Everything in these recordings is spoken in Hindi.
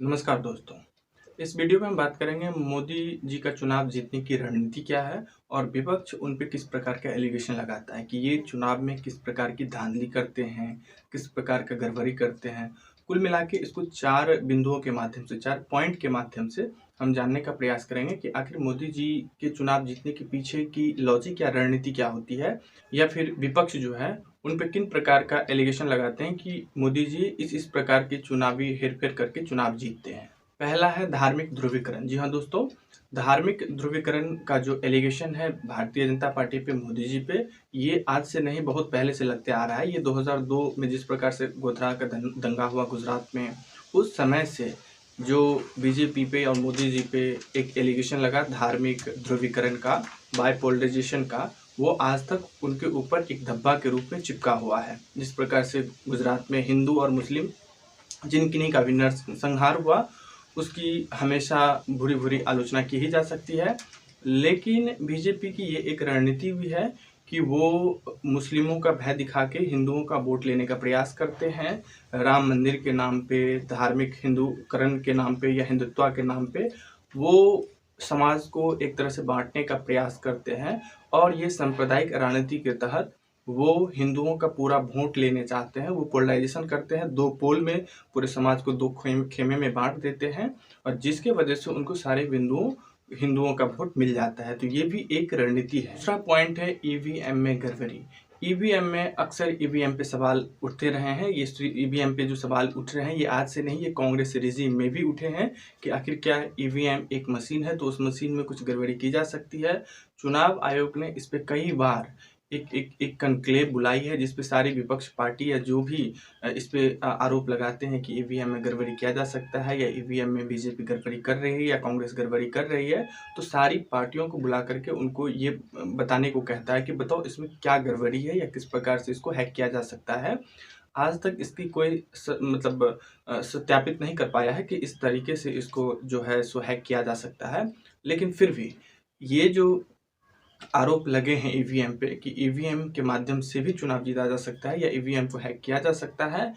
नमस्कार दोस्तों। इस वीडियो में हम बात करेंगे मोदी जी का चुनाव जीतने की रणनीति क्या है और विपक्ष उन पे किस प्रकार का एलिगेशन लगाता है कि ये चुनाव में किस प्रकार की धांधली करते हैं, किस प्रकार का गड़बड़ी करते हैं। कुल मिला के इसको 4 बिंदुओं के माध्यम से, 4 पॉइंट के माध्यम से हम जानने का प्रयास करेंगे कि आखिर मोदी जी के चुनाव जीतने के पीछे की लॉजिक या रणनीति क्या होती है, या फिर विपक्ष जो है उन पे किन प्रकार का एलिगेशन लगाते हैं कि मोदी जी इस प्रकार के चुनावी हेरफेर करके चुनाव जीतते हैं। पहला है धार्मिक ध्रुवीकरण। जी हाँ दोस्तों, धार्मिक ध्रुवीकरण का जो एलिगेशन है भारतीय जनता पार्टी पे, मोदी जी पे, ये आज से नहीं बहुत पहले से लगते आ रहा है। ये 2002 में जिस प्रकार से गोधरा का दंगा हुआ गुजरात में, उस समय से जो बीजेपी पे और मोदी जी पे एक एलिगेशन लगा धार्मिक ध्रुवीकरण का, बाइपोलराइजेशन का, वो आज तक उनके ऊपर एक धब्बा के रूप में चिपका हुआ है। जिस प्रकार से गुजरात में हिंदू और मुस्लिम जिन किन्हीं का भी नरसंहार हुआ, उसकी हमेशा बुरी बुरी आलोचना की ही जा सकती है। लेकिन बीजेपी की ये एक रणनीति भी है कि वो मुस्लिमों का भय दिखा के हिंदुओं का वोट लेने का प्रयास करते हैं। राम मंदिर के नाम पे, धार्मिक हिंदूकरण के नाम पे या हिंदुत्व के नाम पे वो समाज को एक तरह से बांटने का प्रयास करते हैं। और ये सांप्रदायिक रणनीति के तहत वो हिंदुओं का पूरा वोट लेने चाहते हैं। वो पोलराइजेशन करते हैं, 2 पोल में पूरे समाज को 2 खेमे में बांट देते हैं, और जिसके वजह से उनको सारे हिंदुओं का वोट मिल जाता है। तो ये भी एक रणनीति है। दूसरा पॉइंट है ईवीएम में गड़बड़ी। ईवीएम में अक्सर ईवीएम पे सवाल उठते रहे हैं। ये ईवीएम पे जो सवाल उठ रहे हैं ये आज से नहीं, ये कांग्रेस रिजीम में भी उठे हैं कि आखिर क्या ईवीएम एक मशीन है तो उस मशीन में कुछ गड़बड़ी की जा सकती है। चुनाव आयोग ने इस पे कई बार एक कॉन्क्लेव बुलाई है जिसपे सारी विपक्ष पार्टी या जो भी इस पे आरोप लगाते हैं कि ईवीएम में गड़बड़ी किया जा सकता है या ईवीएम में बीजेपी गड़बड़ी कर रही है या कांग्रेस गड़बड़ी कर रही है, तो सारी पार्टियों को बुला करके उनको ये बताने को कहता है कि बताओ इसमें क्या गड़बड़ी है या किस प्रकार से इसको हैक किया जा सकता है। आज तक इसकी कोई सत्यापित नहीं कर पाया है कि इस तरीके से इसको जो है सो हैक किया जा सकता है। लेकिन फिर भी ये जो आरोप लगे हैं ईवीएम पे कि ईवीएम के माध्यम से भी चुनाव जीता जा सकता है या ईवीएम को हैक किया जा सकता है,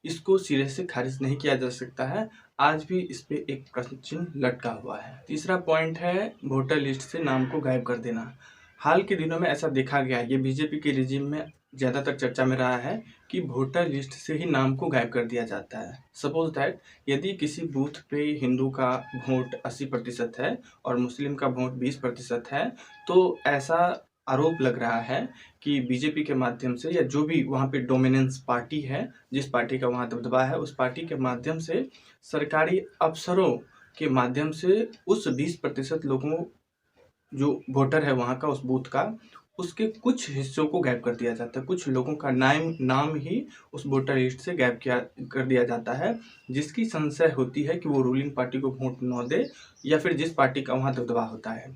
इसको सिरे से खारिज नहीं किया जा सकता है। आज भी इस पे एक प्रश्न चिन्ह लटका हुआ है। तीसरा पॉइंट है वोटर लिस्ट से नाम को गायब कर देना। हाल के दिनों में ऐसा देखा गया है, ये बीजेपी के रिजीम में ज़्यादातर चर्चा में रहा है कि वोटर लिस्ट से ही नाम को गायब कर दिया जाता है। सपोज दैट यदि किसी बूथ पे हिंदू का वोट 80% है और मुस्लिम का वोट 20% है, तो ऐसा आरोप लग रहा है कि बीजेपी के माध्यम से या जो भी वहाँ पे डोमिनेंस पार्टी है, जिस पार्टी का वहाँ दबदबा है, उस पार्टी के माध्यम से सरकारी अफसरों के माध्यम से उस 20% लोगों, जो वोटर है वहाँ का, उस बूथ का, उसके कुछ हिस्सों को गायब कर दिया जाता है। कुछ लोगों का नाम ही उस वोटर लिस्ट से गायब कर दिया जाता है, जिसकी संशय होती है कि वो रूलिंग पार्टी को वोट न दे या फिर जिस पार्टी का वहाँ दबदबा होता है।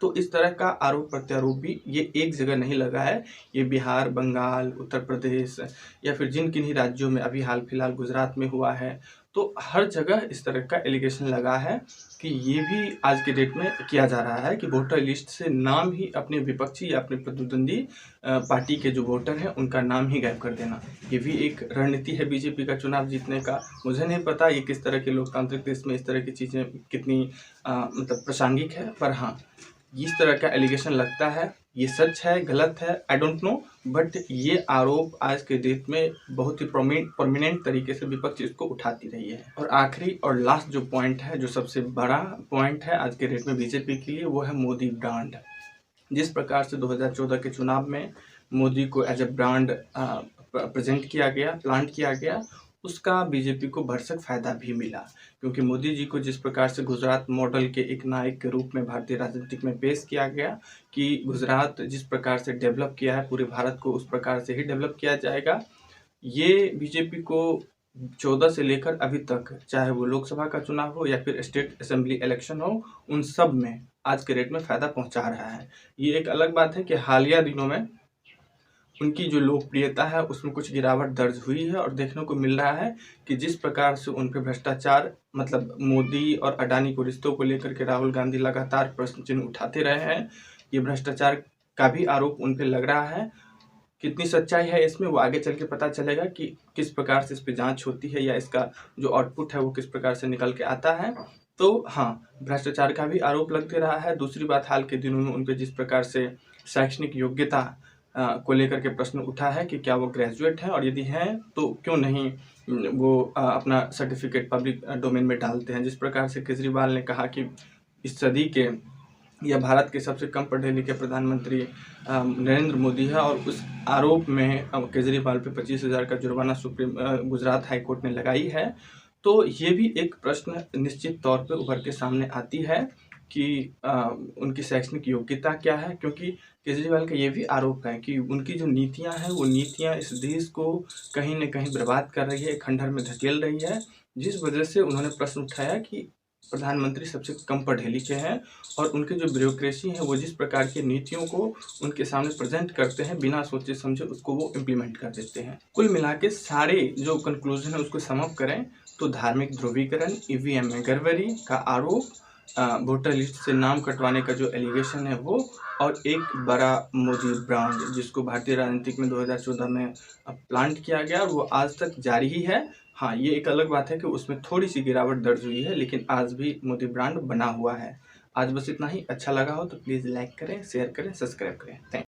तो इस तरह का आरोप प्रत्यारोप भी ये एक जगह नहीं लगा है, ये बिहार, बंगाल, उत्तर प्रदेश या फिर जिन किन्हीं राज्यों में अभी हाल फिलहाल गुजरात में हुआ है, तो हर जगह इस तरह का एलिगेशन लगा है कि ये भी आज के डेट में किया जा रहा है कि वोटर लिस्ट से नाम ही अपने विपक्षी या अपने प्रतिद्वंदी पार्टी के जो वोटर हैं उनका नाम ही गायब कर देना। ये भी एक रणनीति है बीजेपी का चुनाव जीतने का। मुझे नहीं पता ये किस तरह के लोकतांत्रिक देश में इस तरह की चीज़ें कितनी मतलब प्रासंगिक है, पर हाँ, इस तरह का एलिगेशन लगता है। ये सच है, गलत है, आई डोंट नो, बट ये आरोप आज के डेट में बहुत ही प्रोमिनेंट तरीके से विपक्ष इसको उठाती रही है। और आखिरी और लास्ट जो पॉइंट है, जो सबसे बड़ा पॉइंट है आज के डेट में बीजेपी के लिए, वो है मोदी ब्रांड। जिस प्रकार से 2014 के चुनाव में मोदी को एज ए ब्रांड प्रेजेंट किया गया, प्लांट किया गया, उसका बीजेपी को भरसक फायदा भी मिला। क्योंकि मोदी जी को जिस प्रकार से गुजरात मॉडल के एक नायक के रूप में भारतीय राजनीति में पेश किया गया कि गुजरात जिस प्रकार से डेवलप किया है, पूरे भारत को उस प्रकार से ही डेवलप किया जाएगा, ये बीजेपी को 14 से लेकर अभी तक, चाहे वो लोकसभा का चुनाव हो या फिर स्टेट असेंबली इलेक्शन हो, उन सब में आज के डेट में फ़ायदा पहुंचा रहा है। ये एक अलग बात है कि हालिया दिनों में उनकी जो लोकप्रियता है उसमें कुछ गिरावट दर्ज हुई है, और देखने को मिल रहा है कि जिस प्रकार से उन पर भ्रष्टाचार, मतलब मोदी और अडानी को रिश्तों को लेकर के राहुल गांधी लगातार प्रश्न चिन्ह उठाते रहे हैं, ये भ्रष्टाचार का भी आरोप उन पर लग रहा है। कितनी सच्चाई है इसमें वो आगे चल के पता चलेगा कि किस प्रकार से इस पे जांच होती है या इसका जो आउटपुट है वो किस प्रकार से निकल के आता है। तो हाँ, भ्रष्टाचार का भी आरोप लगते रहा है। दूसरी बात, हाल के दिनों में उन पे जिस प्रकार से शैक्षणिक योग्यता को लेकर के प्रश्न उठा है कि क्या वो ग्रेजुएट हैं, और यदि हैं तो क्यों नहीं वो अपना सर्टिफिकेट पब्लिक डोमेन में डालते हैं। जिस प्रकार से केजरीवाल ने कहा कि इस सदी के या भारत के सबसे कम पढ़े लिखे प्रधानमंत्री नरेंद्र मोदी है, और उस आरोप में केजरीवाल पे 25,000 का जुर्माना गुजरात हाई कोर्ट ने लगाई है। तो ये भी एक प्रश्न निश्चित तौर पे उभर के सामने आती है कि उनकी शैक्षणिक योग्यता क्या है, क्योंकि केजरीवाल का ये भी आरोप है कि उनकी जो नीतियां हैं वो नीतियां इस देश को कहीं न कहीं बर्बाद कर रही है, खंडहर में धकेल रही है। जिस वजह से उन्होंने प्रश्न उठाया कि प्रधानमंत्री सबसे कम पढ़े लिखे हैं, और उनके जो ब्यूरोक्रेसी है वो जिस प्रकार की नीतियों को उनके सामने प्रेजेंट करते हैं, बिना सोचे समझे उसको वो इम्प्लीमेंट कर देते हैं। कुल मिला के सारे जो कंक्लूजन है उसको सम अप करें तो धार्मिक ध्रुवीकरण, ईवीएम में गड़बड़ी का आरोप, वोटर लिस्ट से नाम कटवाने का जो एलिगेशन है वो, और एक बड़ा मोदी ब्रांड जिसको भारतीय राजनीतिक में 2014 में प्लांट किया गया और वो आज तक जारी ही है। हाँ, ये एक अलग बात है कि उसमें थोड़ी सी गिरावट दर्ज हुई है, लेकिन आज भी मोदी ब्रांड बना हुआ है। आज बस इतना ही। अच्छा लगा हो तो प्लीज़ लाइक करें, शेयर करें, सब्सक्राइब करें। थैंक